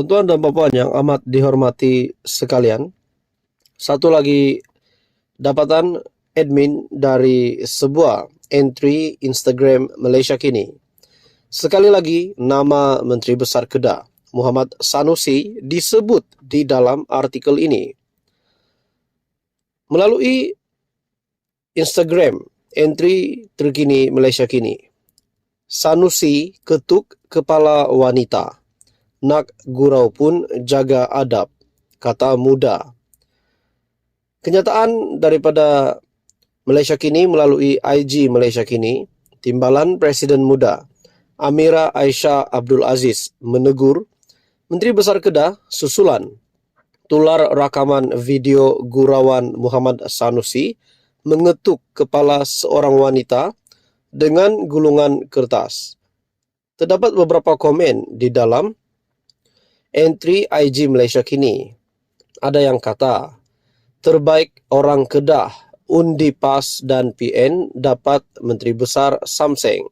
Tuan-tuan dan puan yang amat dihormati sekalian, satu lagi dapatan admin dari sebuah entry Instagram Malaysia Kini. Sekali lagi, nama Menteri Besar Kedah, Muhammad Sanusi, disebut di dalam artikel ini. Melalui Instagram entry terkini Malaysia Kini, Sanusi ketuk kepala wanita. Nak gurau pun jaga adab, kata muda. Kenyataan daripada Malaysia Kini melalui IG Malaysia Kini, Timbalan Presiden Muda Amira Aisyah Abdul Aziz menegur Menteri Besar Kedah susulan tular rakaman video gurauan Muhammad Sanusi mengetuk kepala seorang wanita dengan gulungan kertas. Terdapat beberapa komen di dalam entry IG Malaysia Kini. Ada yang kata, terbaik orang Kedah, undi PAS dan PN dapat Menteri Besar Samseng.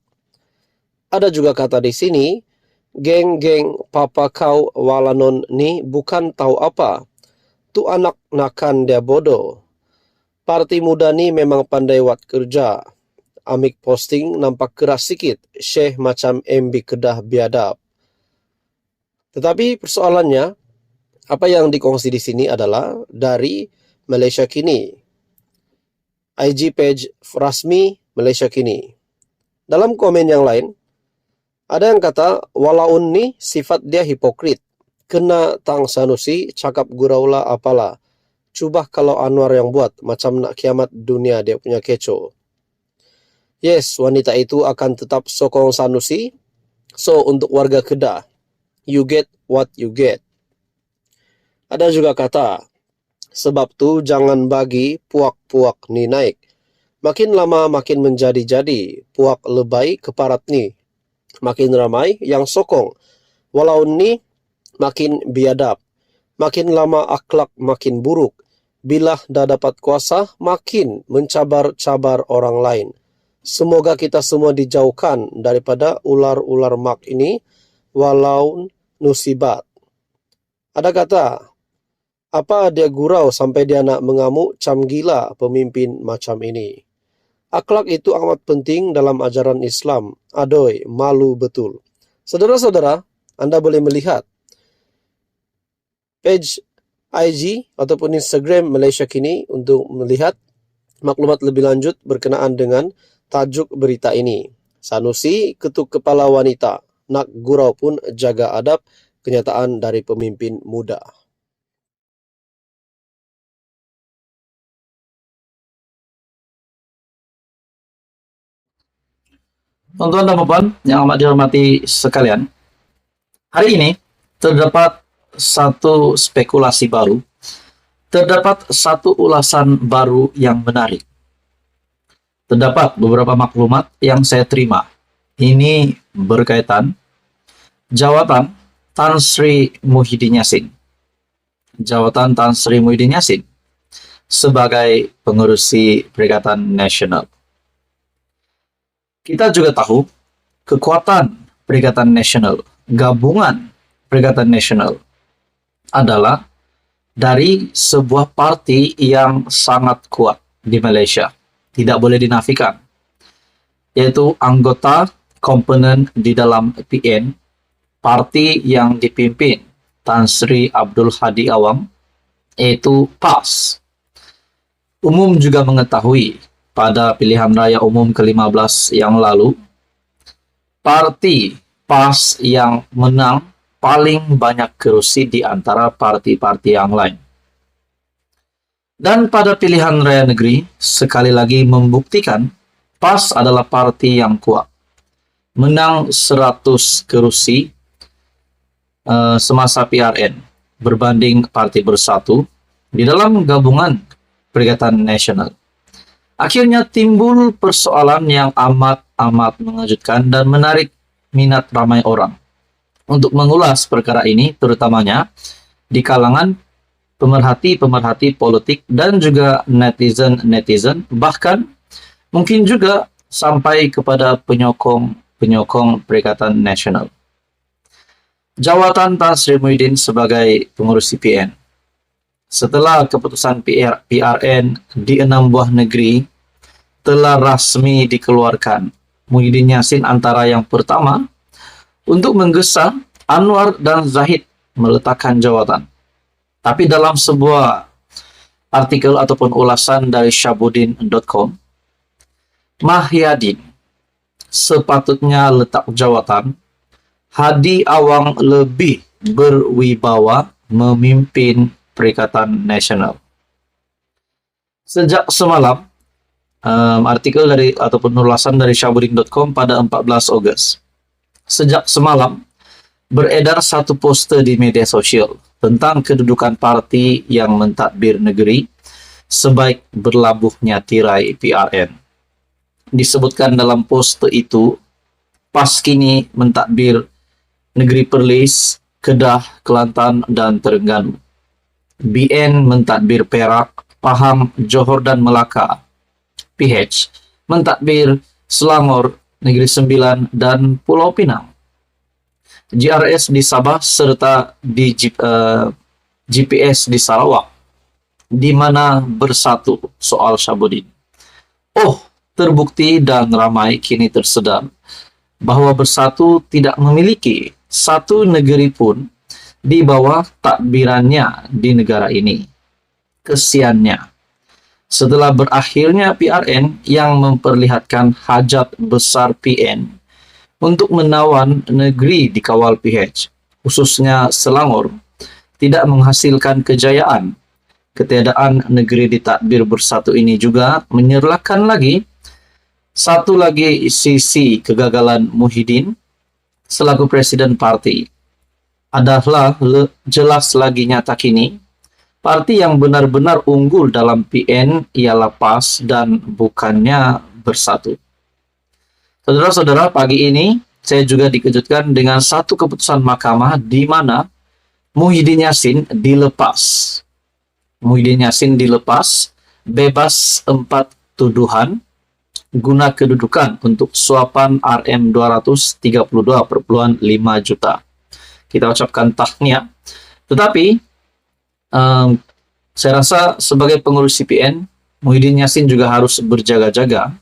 Ada juga kata di sini, geng-geng papa kau walanon ni bukan tahu apa. Tu anak nakan dia bodoh. Parti muda ni memang pandai buat kerja. Amik posting nampak keras sikit, Syekh macam MB Kedah biadab. Tetapi persoalannya, apa yang dikongsi di sini adalah dari Malaysia Kini, IG page rasmi Malaysia Kini. Dalam komen yang lain, ada yang kata, walaun ni sifat dia hipokrit. Kena tang Sanusi, cakap guraulah apalah. Cuba kalau Anwar yang buat, macam nak kiamat dunia dia punya kecoh. Yes, wanita itu akan tetap sokong Sanusi. So, untuk warga Kedah, you get what you get. Ada juga kata, sebab tu jangan bagi puak-puak ni naik. Makin lama makin menjadi-jadi, puak lebay keparat ni. Makin ramai yang sokong. Walau ni makin biadab. Makin lama akhlak makin buruk. Bila dah dapat kuasa, makin mencabar-cabar orang lain. Semoga kita semua dijauhkan daripada ular-ular mak ini, walau nusibat. Ada kata, apa dia gurau sampai dia nak mengamuk cam gila pemimpin macam ini. Akhlak itu amat penting dalam ajaran Islam. Adoi, malu betul. Saudara-saudara, Anda boleh melihat page IG ataupun Instagram Malaysia Kini untuk melihat maklumat lebih lanjut berkenaan dengan tajuk berita ini. Sanusi ketuk kepala wanita. Nak gurau pun jaga adab, kenyataan dari pemimpin muda. Tuan-tuan dan puan yang amat dihormati sekalian, hari ini terdapat satu spekulasi baru, terdapat satu ulasan baru yang menarik. Terdapat beberapa maklumat yang saya terima. Ini berkaitan jawatan Tan Sri Muhyiddin Yassin. Jawatan Tan Sri Muhyiddin Yassin sebagai pengerusi Perikatan Nasional. Kita juga tahu kekuatan Perikatan Nasional, gabungan Perikatan Nasional adalah dari sebuah parti yang sangat kuat di Malaysia. Tidak boleh dinafikan. Yaitu anggota komponen di dalam PN, parti yang dipimpin Tan Sri Abdul Hadi Awang, yaitu PAS. Umum juga mengetahui pada pilihan raya umum ke-15 yang lalu, parti PAS yang menang paling banyak kerusi di antara parti-parti yang lain. Dan pada pilihan raya negeri, sekali lagi membuktikan PAS adalah parti yang kuat. Menang 100 kerusi semasa PRN berbanding Parti Bersatu di dalam gabungan Perikatan Nasional. Akhirnya timbul persoalan yang amat mengejutkan dan menarik minat ramai orang. Untuk mengulas perkara ini, terutamanya di kalangan pemerhati politik dan juga netizen, bahkan mungkin juga sampai kepada penyokong Perikatan Nasional. Jawatan Tan Sri Muhyiddin sebagai pengurus CPN. Setelah keputusan PRN di 6 buah negeri telah rasmi dikeluarkan, Muhyiddin Yassin antara yang pertama untuk menggesa Anwar dan Zahid meletakkan jawatan. Tapi dalam sebuah artikel ataupun ulasan dari syahbudin.com, Mahyadin sepatutnya letak jawatan Hadi Awang lebih berwibawa memimpin Perikatan Nasional. Sejak semalam, artikel dari ataupun ulasan dari syahbudin.com pada 14 Ogos. Sejak semalam beredar satu poster di media sosial tentang kedudukan parti yang mentadbir negeri sebaik berlabuhnya tirai PRN. Disebutkan dalam poster itu, PAS kini mentadbir negeri Perlis, Kedah, Kelantan, dan Terengganu. BN mentadbir Perak, Pahang, Johor, dan Melaka. PH mentadbir Selangor, Negeri Sembilan, dan Pulau Pinang. GRS di Sabah serta di GPS di Sarawak, di mana bersatu soal Syahbudin. Oh, terbukti dan ramai kini tersedar bahwa bersatu tidak memiliki satu negeri pun di bawah takbirannya di negara ini. Kesiannya, setelah berakhirnya PRN yang memperlihatkan hajat besar PN untuk menawan negeri dikawal PH, khususnya Selangor, tidak menghasilkan kejayaan. Ketiadaan negeri ditakbir bersatu ini juga menyerlakan lagi satu lagi sisi kegagalan Muhyiddin selaku presiden parti. Adalah jelas lagi nyata kini, parti yang benar-benar unggul dalam PN ialah PAS dan bukannya bersatu. Saudara-saudara, pagi ini saya juga dikejutkan dengan satu keputusan mahkamah di mana Muhyiddin Yassin dilepas. Muhyiddin Yassin dilepas, bebas 4 tuduhan guna kedudukan untuk suapan Rm 232,5 juta. Kita ucapkan tahniah. Tetapi saya rasa sebagai pengurus CPN, Muhyiddin Yassin juga harus berjaga-jaga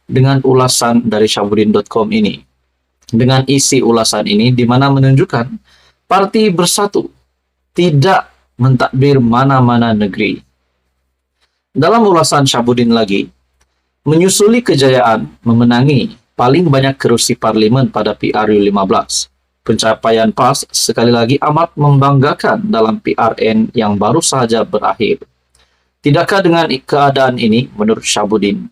dengan ulasan dari syahbudin.com ini. Dengan isi ulasan ini di mana menunjukkan parti bersatu tidak mentadbir mana-mana negeri. Dalam ulasan Syahbudin lagi, menyusuli kejayaan memenangi paling banyak kerusi parlimen pada PRU 15. Pencapaian PAS sekali lagi amat membanggakan dalam PRN yang baru saja berakhir. Tidakkah dengan keadaan ini, menurut Syahbudin,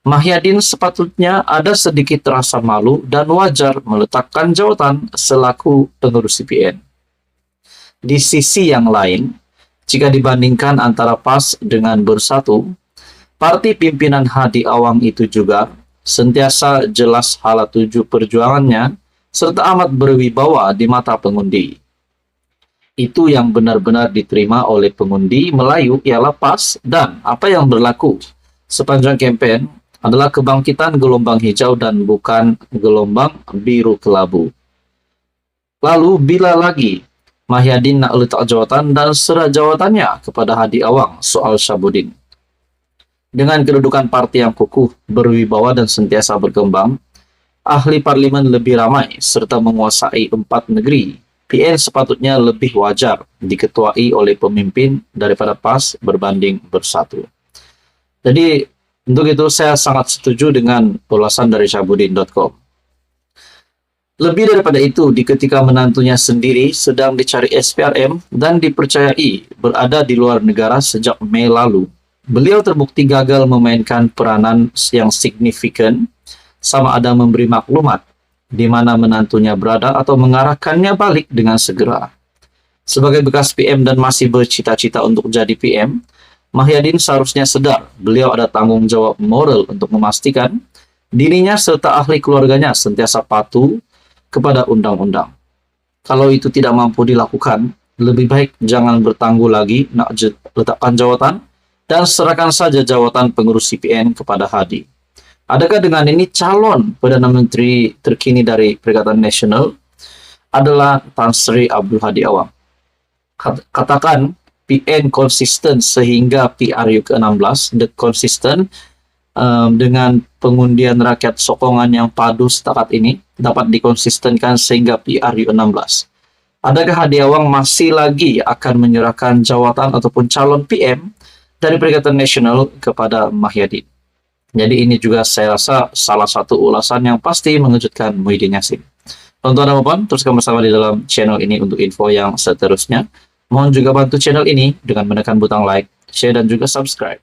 Mahyadin sepatutnya ada sedikit rasa malu dan wajar meletakkan jawatan selaku pengurus CPN. Di sisi yang lain, jika dibandingkan antara PAS dengan bersatu, parti pimpinan Hadi Awang itu juga sentiasa jelas hala tuju perjuangannya serta amat berwibawa di mata pengundi. Itu yang benar-benar diterima oleh pengundi Melayu ialah PAS, dan apa yang berlaku sepanjang kampanye adalah kebangkitan gelombang hijau dan bukan gelombang biru kelabu. Lalu bila lagi Mahyadin nak letak jawatan dan serah jawatannya kepada Hadi Awang soal Syahbudin. Dengan kedudukan parti yang kukuh, berwibawa dan sentiasa berkembang, ahli parlimen lebih ramai serta menguasai 4 negeri, PN sepatutnya lebih wajar diketuai oleh pemimpin daripada PAS berbanding bersatu. Jadi, untuk itu saya sangat setuju dengan ulasan dari syahbudin.com. Lebih daripada itu, di ketika menantunya sendiri sedang dicari SPRM dan dipercayai berada di luar negara sejak Mei lalu, beliau terbukti gagal memainkan peranan yang signifikan, sama ada memberi maklumat di mana menantunya berada atau mengarahkannya balik dengan segera. Sebagai bekas PM dan masih bercita-cita untuk jadi PM, Mahyadin seharusnya sadar beliau ada tanggung jawab moral untuk memastikan dirinya serta ahli keluarganya sentiasa patuh kepada undang-undang. Kalau itu tidak mampu dilakukan, lebih baik jangan bertangguh lagi nak letakkan jawatan dan serahkan saja jawatan pengurus CPN kepada Hadi. Adakah dengan ini calon Perdana Menteri terkini dari Perikatan Nasional adalah Tan Sri Abdul Hadi Awang. Katakan PN konsisten sehingga PRU ke-16, konsisten dengan pengundian rakyat sokongan yang padu setakat ini dapat dikonsistenkan sehingga PRU 16. Adakah Hadi Awang masih lagi akan menyerahkan jawatan ataupun calon PM dari Perikatan Nasional kepada Mahyadin? Jadi ini juga saya rasa salah satu ulasan yang pasti mengejutkan Muhyiddin Yassin. Tonton dan puan, teruskan bersama di dalam channel ini untuk info yang seterusnya. Mohon juga bantu channel ini dengan menekan butang like, share, dan juga subscribe.